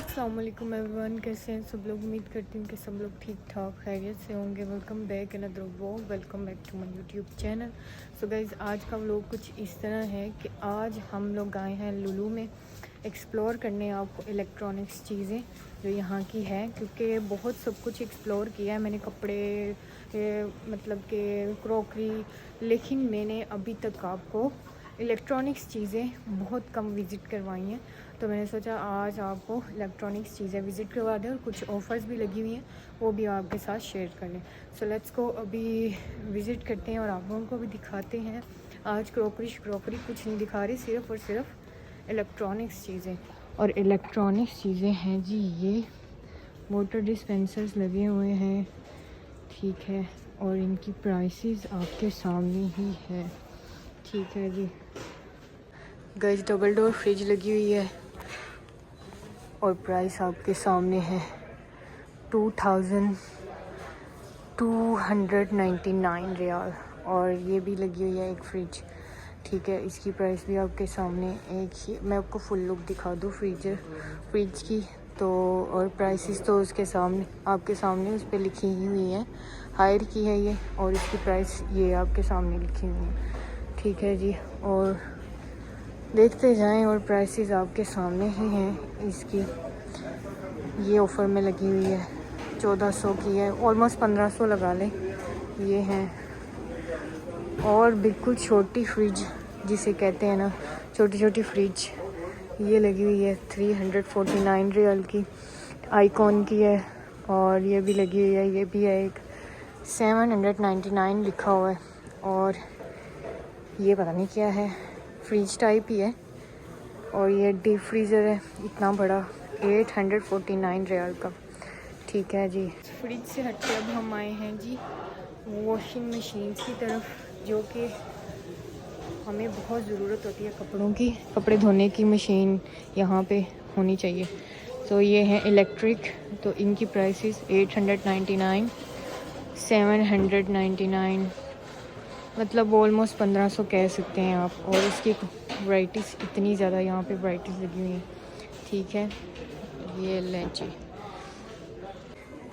अस्सलामुअलैकुम एवरीवन, कैसे हैं सब लोग। उम्मीद करती हूँ कि सब लोग ठीक ठाक खैरियत से होंगे। Welcome back another vlog, welcome back to my YouTube channel. So guys, आज का व्लॉग कुछ इस तरह है कि आज हम लोग आए हैं लुलु में एक्सप्लोर करने आपको इलेक्ट्रॉनिक्स चीज़ें जो यहाँ की है, क्योंकि बहुत सब कुछ एक्सप्लोर किया है मैंने, कपड़े मतलब कि क्रॉकरी, लेकिन मैंने अभी तक आपको इलेक्ट्रॉनिक्स चीज़ें बहुत कम विज़िट करवाई हैं। तो मैंने सोचा आज आपको इलेक्ट्रॉनिक्स चीज़ें विज़िट करवा दें और कुछ ऑफ़र्स भी लगी हुई हैं वो भी आपके साथ शेयर कर लें। सो लेट्स को अभी विज़िट करते हैं और आप लोगों को भी दिखाते हैं। आज क्रॉकरी कुछ नहीं दिखा रही, सिर्फ़ और सिर्फ इलेक्ट्रॉनिक्स चीज़ें। और इलेक्ट्रॉनिक्स चीज़ें हैं जी, ये वाटर डिस्पेंसर्स लगे हुए हैं, ठीक है, और इनकी प्राइसेस आपके सामने ही है, ठीक है जी। गाइस, डबल डोर फ्रिज लगी हुई है और प्राइस आपके सामने है 2299 रियाल। और ये भी लगी हुई है एक फ्रिज, ठीक है, इसकी प्राइस भी आपके सामने एक ही। मैं आपको फुल लुक दिखा दूँ फ्रिज की तो, और प्राइसेस तो उसके सामने आपके सामने उस पर लिखी ही हुई है। हायर की है ये और इसकी प्राइस ये आपके सामने लिखी हुई है, ठीक है जी। और देखते जाएं और प्राइसेस आपके सामने ही हैं इसकी। ये ऑफ़र में लगी हुई है, 1400 की है, ऑलमोस्ट 1500 लगा लें ये हैं। और बिल्कुल छोटी फ्रिज जिसे कहते हैं ना, छोटी फ्रिज, ये लगी हुई है 349 रियल की, आइकॉन की है। और ये भी लगी हुई है, ये भी है एक 799 लिखा हुआ है। और ये पता नहीं क्या है, फ्रिज टाइप ही है। और ये डीप फ्रीज़र है इतना बड़ा, 849 रियाल का, ठीक है जी। फ्रिज से हटके अब हम आए हैं जी वॉशिंग मशीन की तरफ, जो कि हमें बहुत ज़रूरत होती है कपड़ों की। कपड़े धोने की मशीन यहाँ पे होनी चाहिए। तो ये है इलेक्ट्रिक, तो इनकी प्राइसेस 899, 799, मतलब ऑलमोस्ट 1500 कह सकते हैं आप। और इसकी वैराइटीज़ इतनी ज़्यादा यहाँ पे वैराइटीज़ लगी हुई हैं, ठीक है। ये लें जी,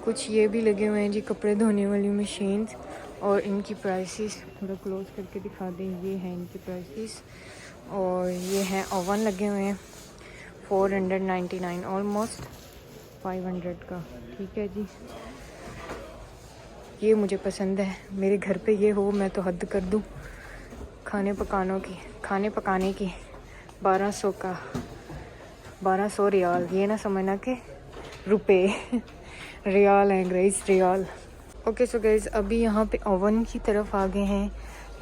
कुछ ये भी लगे हुए हैं जी कपड़े धोने वाली मशीन्स, और इनकी प्राइसेस थोड़ा क्लोज करके दिखा दें। ये हैं इनकी प्राइसेस। और ये हैं ओवन लगे हुए हैं 499, ऑलमोस्ट 500 का, ठीक है जी। ये मुझे पसंद है, मेरे घर पे ये हो मैं तो हद कर दूँ। खाने पकाने की 1200 का, 1200 रियाल, ये ना समझना कि रुपए रियाल हैं गाइस, रियाल। ओके सो गाइस, अभी यहाँ पे ओवन की तरफ आ गए हैं।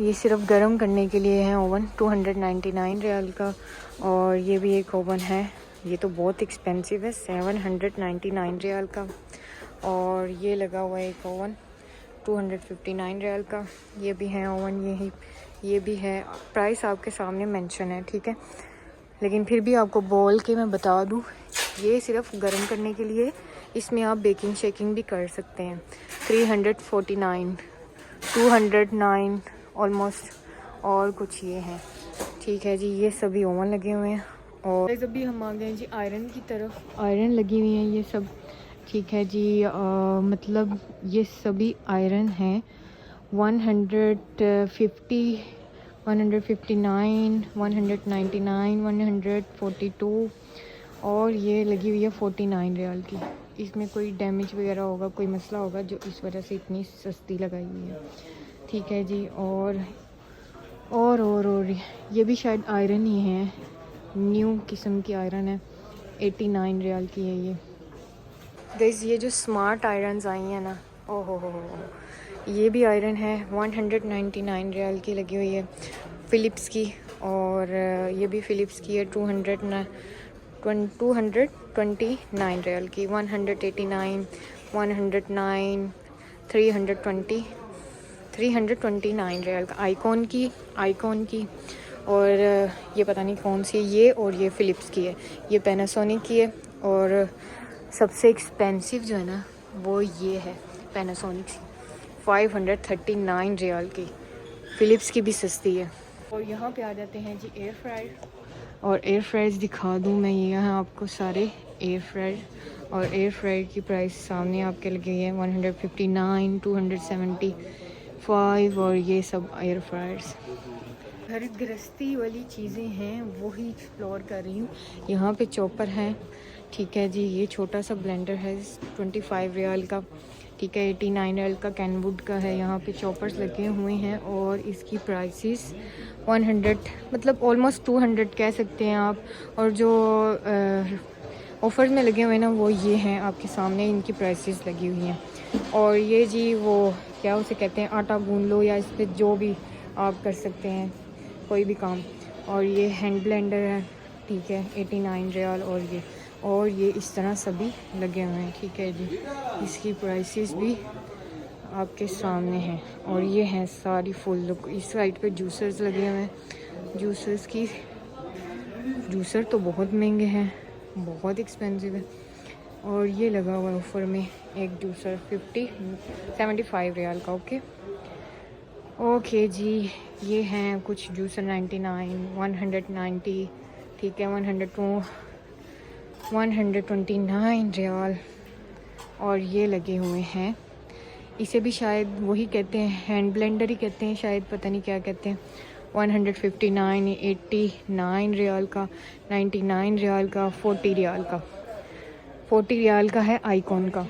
ये सिर्फ गर्म करने के लिए है ओवन, 299 रियाल का। और ये भी एक ओवन है, ये तो बहुत एक्सपेंसिव है, 799 रियाल का। और ये लगा हुआ है एक ओवन 259 रियाल का। ये भी है ओवन, ये भी है। प्राइस आपके सामने मेंशन है, ठीक है, लेकिन फिर भी आपको बोल के मैं बता दूँ, ये सिर्फ गर्म करने के लिए, इसमें आप बेकिंग शेकिंग भी कर सकते हैं। 349, 209 ऑलमोस्ट। और कुछ ये हैं, ठीक है जी। ये सभी ओवन लगे हुए हैं। और अभी हम आ गए जी आयरन की तरफ। आयरन लगी हुई हैं ये सब, ठीक है जी। मतलब ये सभी आयरन हैं 150, 159, 199, 142। और ये लगी हुई है 49 रियाल की। इसमें कोई डैमेज वगैरह होगा, कोई मसला होगा, जो इस वजह से इतनी सस्ती लगाई हुई है, ठीक है जी। और ये भी शायद आयरन ही है, न्यू किस्म की आयरन है, 89 रियाल की है ये। गाइस, ये जो स्मार्ट आयरन्स आई हैं ना, ओहो हो, ये भी आयरन है 199 रियाल की लगी हुई है, फ़िलिप्स की। और ये भी फ़िलिप्स की है 229 रियाल की, 189, 109, 320, 329 रियाल का आईकॉन की। और ये पता नहीं कौन सी है ये, और ये फ़िलिप्स की है, ये पैनासोनिक की है। और सबसे एक्सपेंसिव जो है ना वो ये है पैनासोनिक की, 539 रियाल की। फ़िलिप्स की भी सस्ती है। और यहाँ पे आ जाते हैं जी एयर फ्रायर। और एयर फ्रायर्स दिखा दूँ मैं, ये यहाँ आपको सारे एयर फ्रायर, और एयर फ्रायर की प्राइस सामने आपके लगे हुई है 159, 275, और ये सब एयर फ्रायर्स। घर गृहस्थी वाली चीज़ें हैं वही एक्सप्लोर कर रही हूँ। यहाँ पे चॉपर है, ठीक है जी। ये छोटा सा ब्लेंडर है 25 रियाल का, ठीक है। 89 रियाल का कैनवुड का है। यहाँ पे चॉपर्स लगे हुए हैं और इसकी प्राइसेस 100 मतलब ऑलमोस्ट 200 कह सकते हैं आप। और जो ऑफर में लगे हुए हैं ना वो ये हैं आपके सामने, इनकी प्राइसेस लगी हुई हैं। और ये जी वो क्या उसे कहते हैं, आटा गूंद लो या इस पर जो भी आप कर सकते हैं कोई भी काम। और ये हैंड ब्लेंडर है, ठीक है, 89 रियाल। और ये इस तरह सभी लगे हुए हैं, ठीक है जी। इसकी प्राइसेस भी आपके सामने हैं। और ये हैं सारी फुल लुक। इस साइड पे जूसर्स लगे हुए हैं। जूसर तो बहुत महंगे हैं, बहुत एक्सपेंसिव है। और ये लगा हुआ है ऑफर में एक जूसर 75 रियाल का। ओके जी। ये हैं कुछ जूसर 99, 190, ठीक है, 129 रियाल। और ये लगे हुए हैं, इसे भी शायद वही कहते हैं, हैंड ब्लेंडर ही कहते हैं शायद, पता नहीं क्या कहते हैं। 159, 89 रियाल का, 99 रियाल का, 40 रियाल का है आईकॉन का।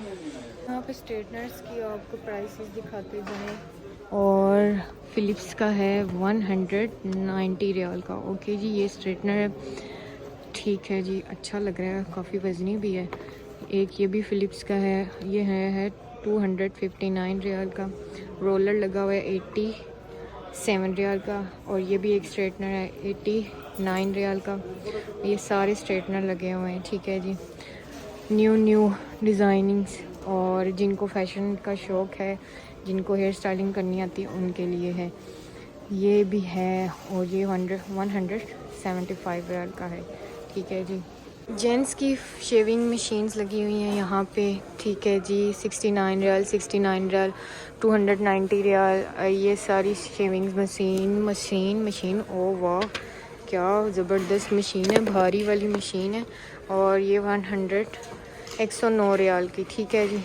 यहाँ पे स्ट्रेटनर्स की आपको प्राइसेस दिखाते जाएं। और फ़िलिप्स का है 190 रियाल का। ओके जी, ये स्ट्रेटनर है, ठीक है जी, अच्छा लग रहा है, काफ़ी वज़नी भी है। एक ये भी फ़िलिप्स का है, ये है 259 रियाल का। रोलर लगा हुआ है 87 रियाल का। और ये भी एक स्ट्रेटनर है 89 रियाल का। ये सारे स्ट्रेटनर लगे हुए हैं, ठीक है जी। न्यू डिज़ाइनिंग्स, और जिनको फैशन का शौक़ है, जिनको हेयर स्टाइलिंग करनी आती है उनके लिए है। ये भी है, और ये 175 रियाल का है, ठीक है जी। जेंट्स की शेविंग मशीन्स लगी हुई हैं यहाँ पे, ठीक है जी। 69 रियाल, 290 रियाल। ये सारी शेविंग मशीन ओ वाह, क्या ज़बरदस्त मशीन है, भारी वाली मशीन है। और ये 109 रियाल की, ठीक है जी।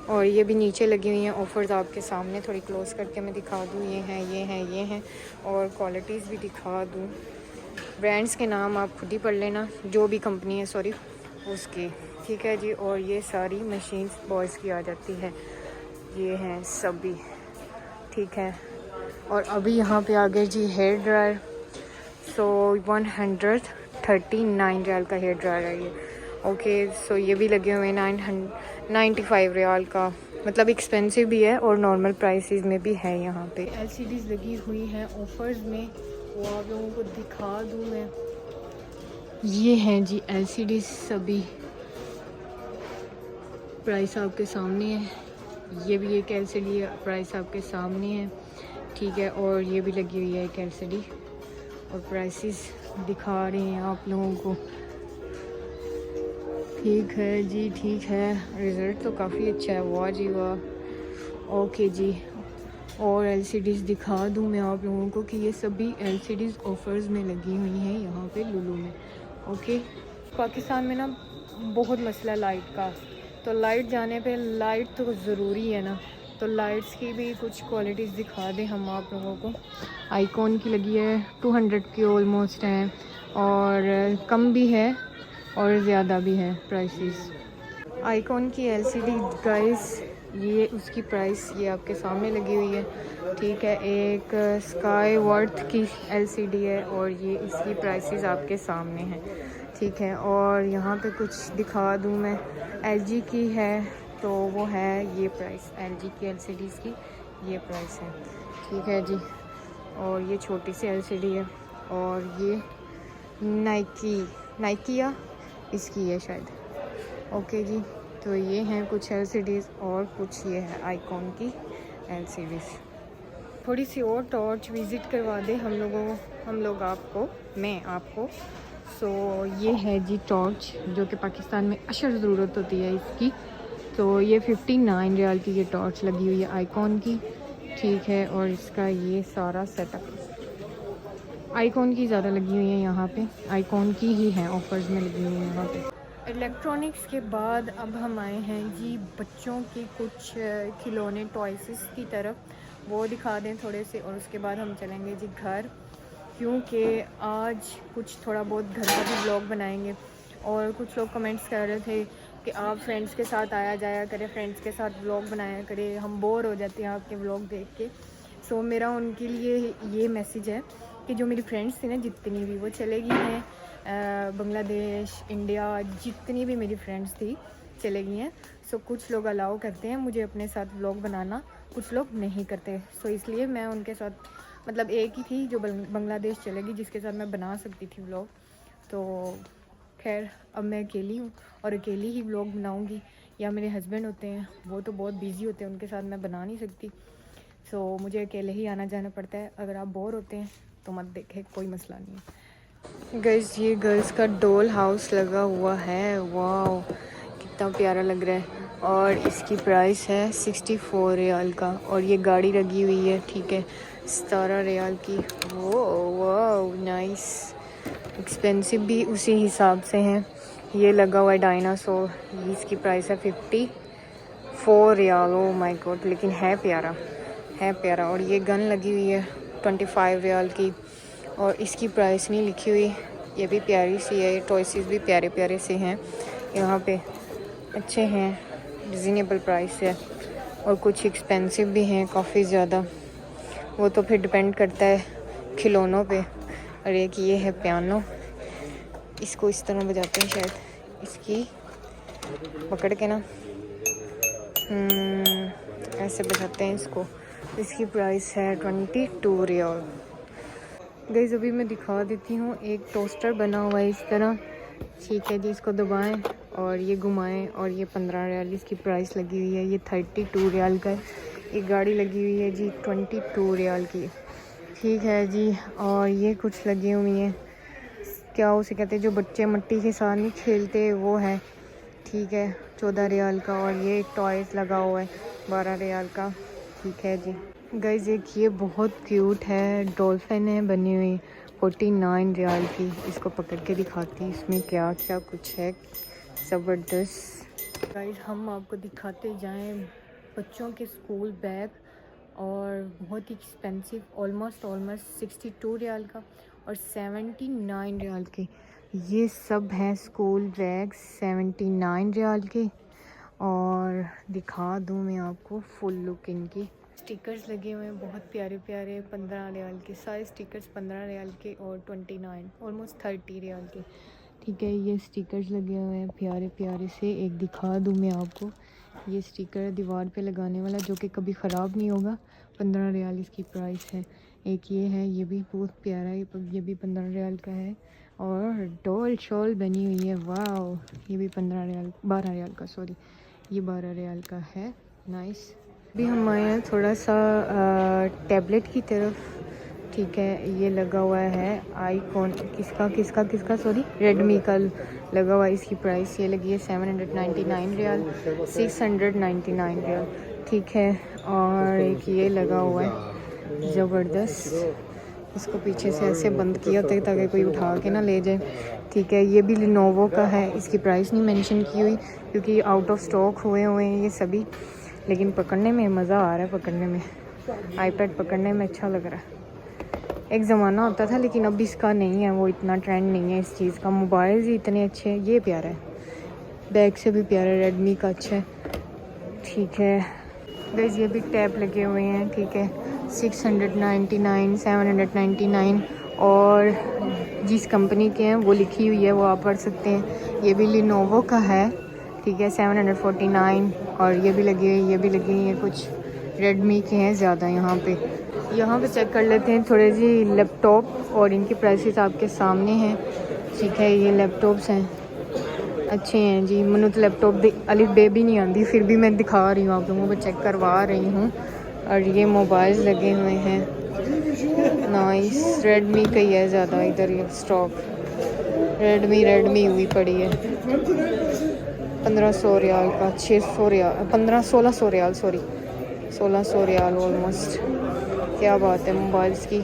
और ये भी नीचे लगी हुई हैं ऑफ़र्स आपके सामने, थोड़ी क्लोज़ करके मैं दिखा दूँ। ये हैं और क्वालिटीज़ भी दिखा दूँ। ब्रांड्स के नाम आप खुद ही पढ़ लेना, जो भी कंपनी है सॉरी उसकी, ठीक है जी। और ये सारी मशीन्स बॉयज़ की आ जाती है, ये हैं सभी, ठीक है। और अभी यहाँ पे आ गए जी हेयर ड्रायर। सो 139 रियाल का हेयर ड्रायर है ये। ओके, सो ये भी लगे हुए 95 रियाल का, मतलब एक्सपेंसिव भी है और नॉर्मल प्राइसेस में भी है। यहाँ पे LCDs लगी हुई हैं ऑफर्स में, वो आप लोगों को दिखा दूँ मैं। ये हैं जी LCDs, सभी प्राइस आपके सामने है। ये भी एक LCD है, प्राइस आपके सामने है, ठीक है। और ये भी लगी हुई है एक LCD, और प्राइसेस दिखा रहे हैं आप लोगों को, ठीक है जी, ठीक है। रिज़ल्ट तो काफ़ी अच्छा है, वाह जी वाह। ओके जी, और LCDs दिखा दूँ मैं आप लोगों को कि ये सभी LCDs ऑफ़र्स में लगी हुई हैं यहाँ पे लुलू में। ओके, पाकिस्तान में ना बहुत मसला लाइट का, तो लाइट जाने पे, लाइट तो ज़रूरी है ना, तो लाइट्स की भी कुछ क्वालिटीज़ दिखा दें हम आप लोगों को। आईकॉन की लगी है 200 की ऑलमोस्ट है, और कम भी है और ज़्यादा भी है प्राइसेस। आईकॉन की LCD गाइस, ये उसकी प्राइस ये आपके सामने लगी हुई है, ठीक है। एक स्काई वर्थ की LCD है, और ये इसकी प्राइसेस आपके सामने हैं, ठीक है। और यहाँ पे कुछ दिखा दूँ मैं, LG की है, तो वो है ये प्राइस, LG की LCDs की ये प्राइस है, ठीक है जी। और ये छोटी सी LCD है, और ये नाइकिया इसकी है शायद। ओके जी, तो ये हैं कुछ LCDs, और कुछ ये है आईकॉन की LCDs। थोड़ी सी और टॉर्च विज़िट करवा दे हम लोग आपको, मैं आपको। सो ये है जी टॉर्च, जो कि पाकिस्तान में अशर ज़रूरत होती है इसकी। तो ये 59 रियाल की ये टॉर्च लगी हुई है आईकॉन की, ठीक है। और इसका ये सारा सेटअप आईकॉन की ज़्यादा लगी हुई है यहाँ पे, आईकॉन की ही है, ऑफर्स में लगी हुई है यहाँ पे। इलेक्ट्रॉनिक्स के बाद अब हम आए हैं जी बच्चों के कुछ खिलौने टॉयसेस की तरफ, वो दिखा दें थोड़े से, और उसके बाद हम चलेंगे जी घर, क्योंकि आज कुछ थोड़ा बहुत घर का भी ब्लॉग बनाएंगे। और कुछ लोग कमेंट्स कर रहे थे कि आप फ्रेंड्स के साथ आया जाया करें, फ्रेंड्स के साथ ब्लॉग बनाया करें, हम बोर हो जाते हैं आपके ब्लॉग देख के। सो मेरा उनके लिए ये मैसेज है कि जो मेरी फ्रेंड्स थी ना, जितनी भी, वो चले गई हैं बांग्लादेश, इंडिया, जितनी भी मेरी फ्रेंड्स थी चले गई हैं। सो कुछ लोग अलाउ करते हैं मुझे अपने साथ व्लॉग बनाना, कुछ लोग नहीं करते। सो इसलिए मैं उनके साथ, मतलब एक ही थी जो बांग्लादेश चलेगी जिसके साथ मैं बना सकती थी व्लॉग। तो खैर अब मैं अकेली हूँ और अकेली ही व्लॉग बनाऊँगी, या मेरे हस्बैंड होते हैं वो तो बहुत बिज़ी होते हैं, उनके साथ मैं बना नहीं सकती। सो मुझे अकेले ही आना जाना पड़ता है। अगर आप बोर होते हैं तो मत देखें, कोई मसला नहीं है। गाइस ये गर्ल्स का डॉल हाउस लगा हुआ है, वाओ कितना प्यारा लग रहा है। और इसकी प्राइस है 64 रियाल का, और ये गाड़ी लगी हुई है, ठीक है, 17 रियाल की। वो वाओ नाइस, एक्सपेंसिव भी उसी हिसाब से हैं। ये लगा हुआ है डायनासोर, इसकी प्राइस है 54 रियाल। ओ माय गॉड, लेकिन है प्यारा, है प्यारा। और ये गन लगी हुई है 25 रियाल की, और इसकी प्राइस नहीं लिखी हुई। ये भी प्यारी सी है, टॉयसेस भी प्यारे प्यारे से हैं यहाँ पे, अच्छे हैं, रिजनेबल प्राइस है। और कुछ एक्सपेंसिव भी हैं काफ़ी ज़्यादा, वो तो फिर डिपेंड करता है खिलौनों पे। और एक ये है पियानो, इसको इस तरह बजाते हैं शायद, इसकी पकड़ के ना ऐसे बजाते हैं इसको। इसकी प्राइस है 22 रियाल। गाइस अभी मैं दिखा देती हूँ, एक टोस्टर बना हुआ है इस तरह, ठीक है जी। इसको दबाएं और ये घुमाएं, और ये 15 रियाल इसकी प्राइस लगी हुई है। ये 32 रियाल का है। एक गाड़ी लगी हुई है जी 22 रियाल की, ठीक है जी। और ये कुछ लगी हुई हैं, क्या उसे कहते हैं, जो बच्चे मिट्टी के साथ नहीं खेलते, वो है, ठीक है, 14 रियाल का। और ये एक टॉयस लगा हुआ है 12 रियाल का, ठीक है जी। गाइस एक ये बहुत क्यूट है, डॉल्फिन है बनी हुई, 49 रियाल की। इसको पकड़ के दिखाती, इसमें क्या क्या कुछ है, ज़बरदस्त। गाइस हम आपको दिखाते जाएं बच्चों के स्कूल बैग, और बहुत ही एक्सपेंसिव, ऑलमोस्ट 62 रियाल का और 79 रियाल के। ये सब हैं स्कूल बैग 79 रियाल के। और दिखा दूँ मैं आपको फुल लुक इनकी, स्टिकर्स लगे हुए हैं बहुत प्यारे प्यारे, 15 रियाल के सारे स्टिकर्स, 15 रियाल के और 29 ऑलमोस्ट 30 रियाल के, ठीक है। ये स्टिकर्स लगे हुए हैं प्यारे प्यारे से। एक दिखा दूँ मैं आपको, ये स्टिकर है दीवार पे लगाने वाला, जो कि कभी ख़राब नहीं होगा, 15 रियाल इसकी प्राइस है। एक ये है, ये भी बहुत प्यारा है, ये भी 15 रियाल का है। और डॉल शॉल बनी हुई है, वाह, ये भी 15 रियाल, 12 रियाल का, सॉरी, ये 12 रियाल का है, नाइस। अभी हम आए हैं थोड़ा सा टैबलेट की तरफ, ठीक है। ये लगा हुआ है आईकॉन, किसका सॉरी, रेडमी का लगा हुआ है। इसकी प्राइस ये लगी है 799 रियाल, 699 रियाल, ठीक है। और एक ये लगा हुआ है ज़बरदस्त, इसको पीछे से ऐसे बंद किया होता है ताकि कोई उठा के ना ले जाए, ठीक है। ये भी लिनोवो का है, इसकी प्राइस नहीं मेंशन की हुई क्योंकि आउट ऑफ स्टॉक हुए हैं ये सभी, लेकिन पकड़ने में मज़ा आ रहा है, पकड़ने में आईपैड पकड़ने में अच्छा लग रहा है। एक ज़माना होता था, लेकिन अब इसका नहीं है, वो इतना ट्रेंड नहीं है इस चीज़ का। मोबाइल ही इतने अच्छे हैं, ये प्यारा है, बैग से भी प्यारा है, रेडमी का अच्छा है, ठीक है। गाइस ये भी टैब लगे हुए हैं, ठीक है, 699, 799, और जिस कंपनी के हैं वो लिखी हुई है, वो आप पढ़ सकते हैं। ये भी लिनोवो का है, ठीक है, 749। और ये भी लगी हुई, ये भी लगी हुई है, कुछ रेडमी के हैं ज़्यादा। यहाँ पे चेक कर लेते हैं थोड़े जी लैपटॉप, और इनकी प्राइसेस आपके सामने हैं, ठीक है। ये लैपटॉप्स हैं, अच्छे हैं जी। मैंने तो लैपटॉप अलिफ बे भी नहीं आती, फिर भी मैं दिखा रही हूँ आप लोगों को, चेक करवा रही हूँ, और ये मोबाइल लगे हुए हैं नाइस। रेडमी का ही है ज़्यादा इधर ये स्टॉक। रेडमी हुई पड़ी है 1500 रियाल का, 600 रियाल, 1600 रियाल, सॉरी 1600 रियाल ऑलमोस्ट। क्या बात है मोबाइल्स की।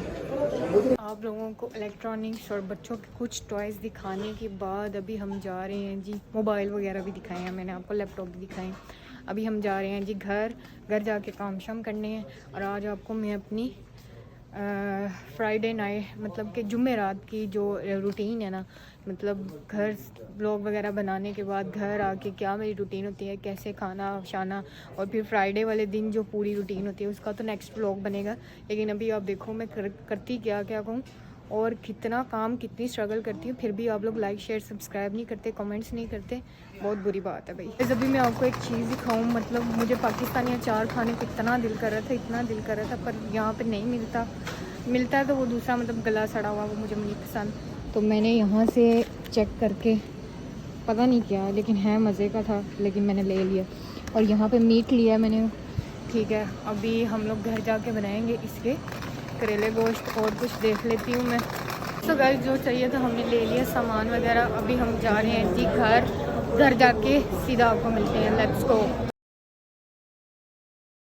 आप लोगों को इलेक्ट्रॉनिक्स और बच्चों के कुछ टॉयज़ दिखाने के बाद अभी हम जा रहे हैं जी। मोबाइल वगैरह भी दिखाए हैं मैंने आपको, लैपटॉप भी दिखाए। अभी हम जा रहे हैं जी घर जाके काम शाम करने हैं। और आज आपको मैं अपनी फ्राइडे नाइट मतलब कि जुम्मे रात की जो रूटीन है ना, मतलब घर ब्लॉग वगैरह बनाने के बाद घर आके क्या मेरी रूटीन होती है, कैसे खाना शाना, और फिर फ्राइडे वाले दिन जो पूरी रूटीन होती है उसका तो नेक्स्ट ब्लॉग बनेगा। लेकिन अभी आप देखो मैं करती क्या कहूँ और कितना काम, कितनी स्ट्रगल करती हूँ, फिर भी आप लोग लाइक शेयर सब्सक्राइब नहीं करते, कमेंट्स नहीं करते। बहुत बुरी बात है भाई। अभी मैं आपको एक चीज़ दिखाऊँ, मतलब मुझे पाकिस्तानी अचार खाने को इतना दिल कर रहा था, इतना दिल कर रहा था, पर यहाँ पर नहीं मिलता है तो वो दूसरा मतलब गला सड़ा हुआ, वो मुझे नहीं पसंद। तो मैंने यहाँ से चेक करके पता नहीं क्या, लेकिन है मज़े का था, लेकिन मैंने ले लिया। और यहाँ पे मीट लिया मैंने, ठीक है। अभी हम लोग घर जाके बनाएंगे इसके करेले गोश्त, और कुछ देख लेती हूँ मैं। तो गाइस जो चाहिए था हमने ले लिया सामान वगैरह। अभी हम जा रहे हैं जी घर जाके सीधा आपको मिलते हैं। Let's go.